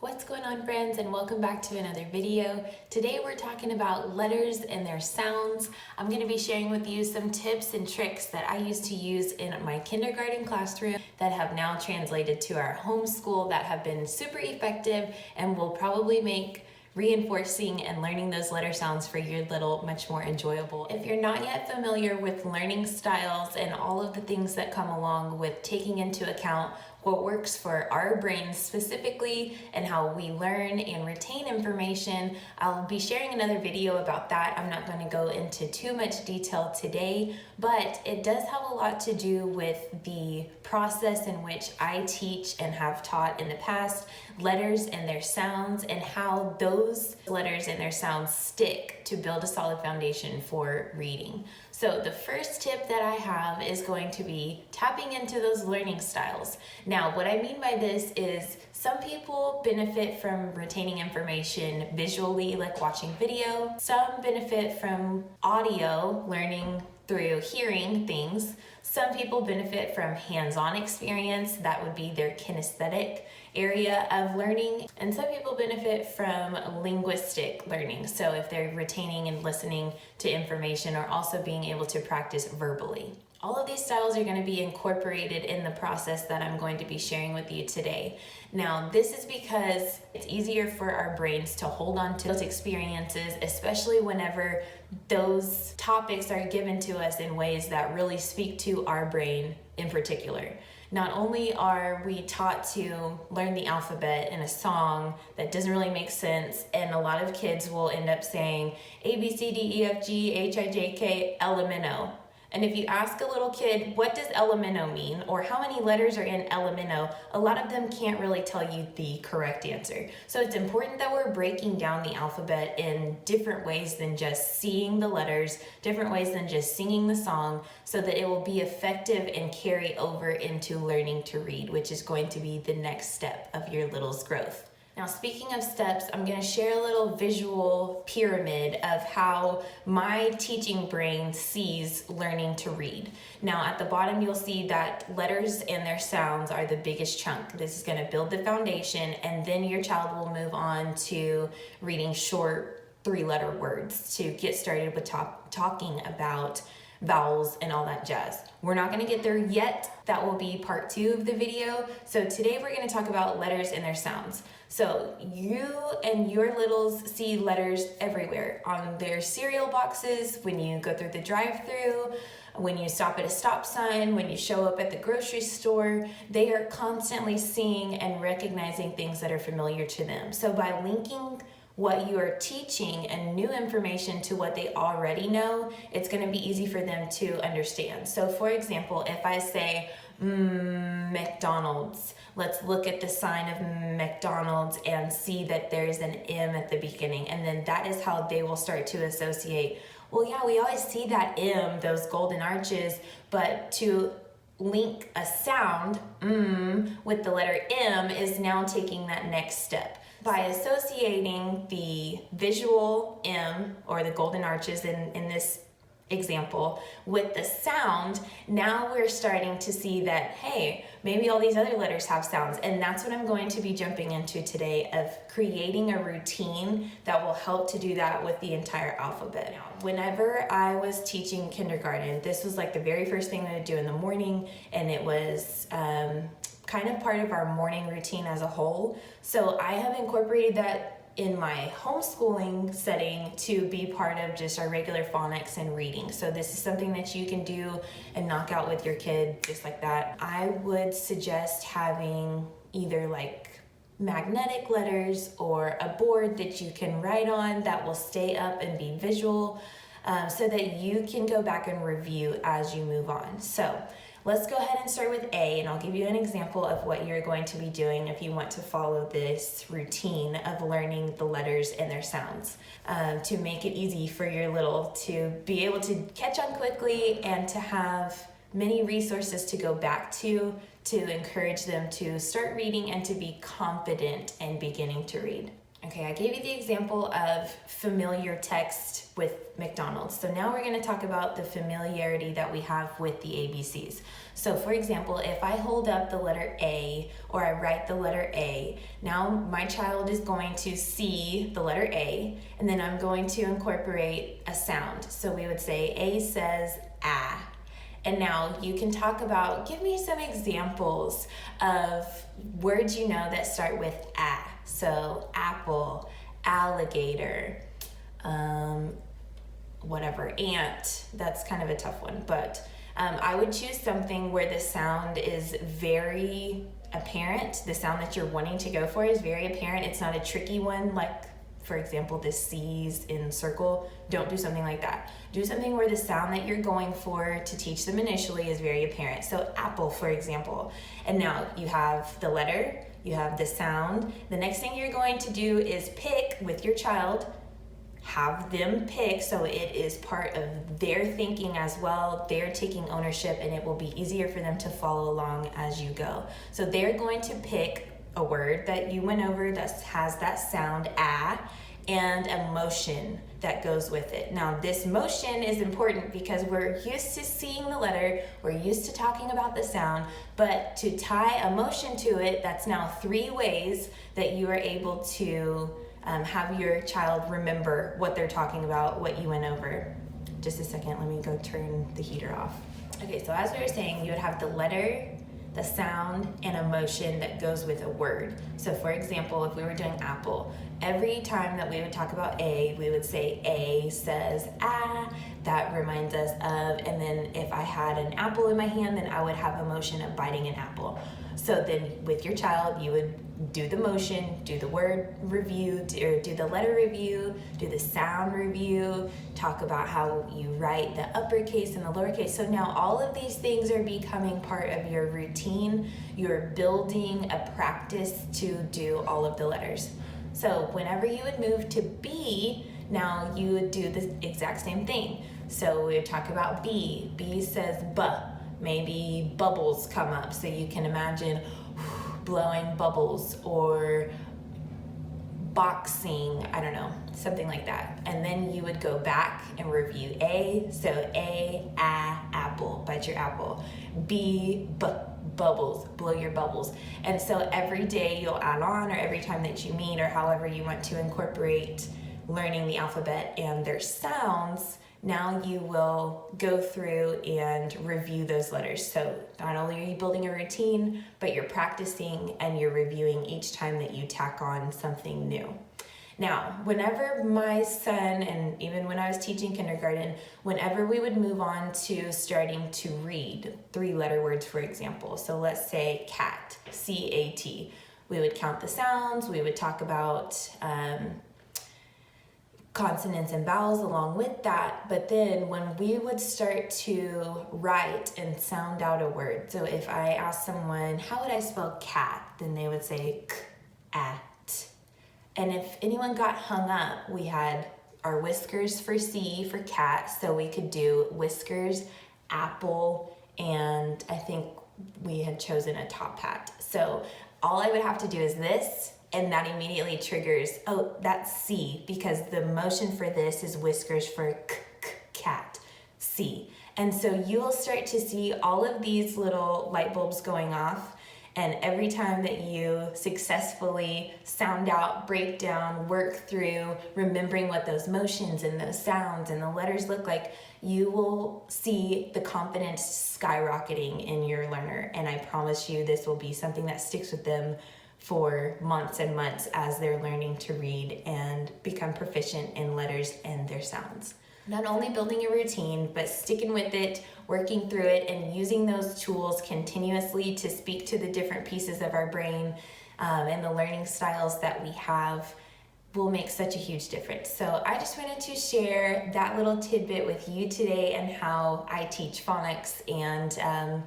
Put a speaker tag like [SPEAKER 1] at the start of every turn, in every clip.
[SPEAKER 1] What's going on, friends, and welcome back to another video. Today we're talking about letters and their sounds. I'm going to be sharing with you some tips and tricks that I used to use in my kindergarten classroom that have now translated to our homeschool that have been super effective and will probably make reinforcing and learning those letter sounds for your little much more enjoyable. If you're not yet familiar with learning styles and all of the things that come along with taking into account what works for our brains specifically and how we learn and retain information, I'll be sharing another video about that. I'm not going to go into too much detail today, but it does have a lot to do with the process in which I teach and have taught in the past, letters and their sounds, and how those letters and their sounds stick to build a solid foundation for reading. So the first tip that I have is going to be tapping into those learning styles. Now, what I mean by this is some people benefit from retaining information visually, like watching video. Some benefit from audio, learning through hearing things. Some people benefit from hands-on experience, that would be their kinesthetic area of learning. And some people benefit from linguistic learning. So if they're retaining and listening to information or also being able to practice verbally. All of these styles are going to be incorporated in the process that I'm going to be sharing with you today. Now, this is because it's easier for our brains to hold on to those experiences, especially whenever those topics are given to us in ways that really speak to our brain in particular. Not only are we taught to learn the alphabet in a song that doesn't really make sense, and a lot of kids will end up saying A, B, C, D, E, F, G, H, I, J, K, L, M, N, O. And if you ask a little kid, what does L, M, N, O mean? Or how many letters are in L, M, N, O? A lot of them can't really tell you the correct answer. So it's important that we're breaking down the alphabet in different ways than just seeing the letters, different ways than just singing the song, so that it will be effective and carry over into learning to read, which is going to be the next step of your little's growth. Now, speaking of steps, I'm going to share a little visual pyramid of how my teaching brain sees learning to read. Now, at the bottom, you'll see that letters and their sounds are the biggest chunk. This is going to build the foundation, and then your child will move on to reading short 3-letter words to get started with talking about vowels and all that jazz. We're not going to get there yet. That will be part 2 of the video. So today we're going to talk about letters and their sounds. So you and your littles see letters everywhere, on their cereal boxes, when you go through the drive-thru, when you stop at a stop sign, when you show up at the grocery store. They are constantly seeing and recognizing things that are familiar to them. So by linking what you are teaching and new information to what they already know, it's going to be easy for them to understand. So for example, if I say McDonald's, let's look at the sign of McDonald's and see that there's an M at the beginning, and then that is how they will start to associate, well, yeah, we always see that M, those golden arches, but to link a sound with the letter M is now taking that next step. By associating the visual M, or the golden arches in this example, with the sound, now we're starting to see that, hey, maybe all these other letters have sounds. And that's what I'm going to be jumping into today, of creating a routine that will help to do that with the entire alphabet. Now, whenever I was teaching kindergarten, this was like the very first thing I would do in the morning, and it was kind of part of our morning routine as a whole. So I have incorporated that in my homeschooling setting to be part of just our regular phonics and reading. So this is something that you can do and knock out with your kid just like that. I would suggest having either like magnetic letters or a board that you can write on that will stay up and be visual, so that you can go back and review as you move on. So let's go ahead and start with A, and I'll give you an example of what you're going to be doing if you want to follow this routine of learning the letters and their sounds, to make it easy for your little to be able to catch on quickly and to have many resources to go back to encourage them to start reading and to be confident in beginning to read. Okay, I gave you the example of familiar text with McDonald's. So now we're going to talk about the familiarity that we have with the ABCs. So for example, if I hold up the letter A or I write the letter A, now my child is going to see the letter A, and then I'm going to incorporate a sound. So we would say A says ah. And now you can talk about, give me some examples of words you know that start with ah. So apple, alligator, whatever, ant. That's kind of a tough one, but I would choose something where the sound is very apparent. The sound that you're wanting to go for is very apparent. It's not a tricky one, like for example, the C's in circle. Don't do something like that. Do something where the sound that you're going for to teach them initially is very apparent. So apple, for example. And now you have the letter, you have the sound. The next thing you're going to do is pick with your child, have them pick, so it is part of their thinking as well. They're taking ownership, and it will be easier for them to follow along as you go. So they're going to pick a word that you went over that has that sound ah, and a motion that goes with it. Now this motion is important because we're used to seeing the letter, we're used to talking about the sound, but to tie a motion to it, that's now 3 ways that you are able to have your child remember what they're talking about, what you went over. Just a second, let me go turn the heater off. Okay, so as we were saying, you would have the letter, the sound, and emotion that goes with a word. So for example, if we were doing apple, every time that we would talk about A, we would say A says ah, that reminds us of, and then if I had an apple in my hand, then I would have a motion of biting an apple. So then with your child, you would do the motion, do the word review, or do the letter review, do the sound review, talk about how you write the uppercase and the lowercase. So now all of these things are becoming part of your routine. You're building a practice to do all of the letters. So whenever you would move to B, now you would do the exact same thing. So we would talk about B. B says B. Maybe bubbles come up, so you can imagine blowing bubbles, or boxing, I don't know, something like that. And then you would go back and review A, so A, apple, bite your apple. B, bubbles, blow your bubbles. And so every day you'll add on, or every time that you meet, or however you want to incorporate learning the alphabet and their sounds, now you will go through and review those letters. So not only are you building a routine, but you're practicing and you're reviewing each time that you tack on something new. Now, whenever my son, and even when I was teaching kindergarten, whenever we would move on to starting to read 3-letter words, for example, so let's say cat, C-A-T, we would count the sounds, we would talk about consonants and vowels along with that, but then when we would start to write and sound out a word, so if I asked someone, how would I spell cat? Then they would say k-at. And if anyone got hung up, we had our whiskers for C for cat, so we could do whiskers, apple, and I think we had chosen a top hat. So all I would have to do is this, and that immediately triggers, oh, that's C, because the motion for this is whiskers for cat, C. And so you will start to see all of these little light bulbs going off, and every time that you successfully sound out, break down, work through, remembering what those motions and those sounds and the letters look like, you will see the confidence skyrocketing in your learner. And I promise you this will be something that sticks with them for months and months as they're learning to read and become proficient in letters and their sounds. Not only building a routine, but sticking with it, working through it, and using those tools continuously to speak to the different pieces of our brain and the learning styles that we have will make such a huge difference. So I just wanted to share that little tidbit with you today and how I teach phonics and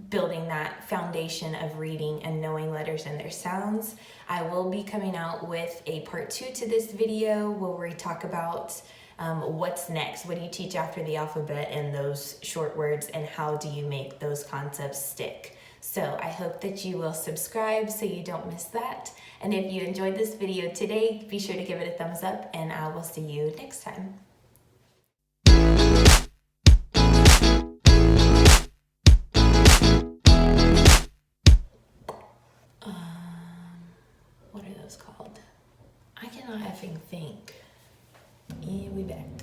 [SPEAKER 1] building that foundation of reading and knowing letters and their sounds. I will be coming out with a part 2 to this video where we talk about what's next, what do you teach after the alphabet and those short words, and how do you make those concepts stick. So I hope that you will subscribe so you don't miss that. And if you enjoyed this video today, be sure to give it a thumbs up, and I will see you next time. What are those called? I cannot effing think. Yeah, we back.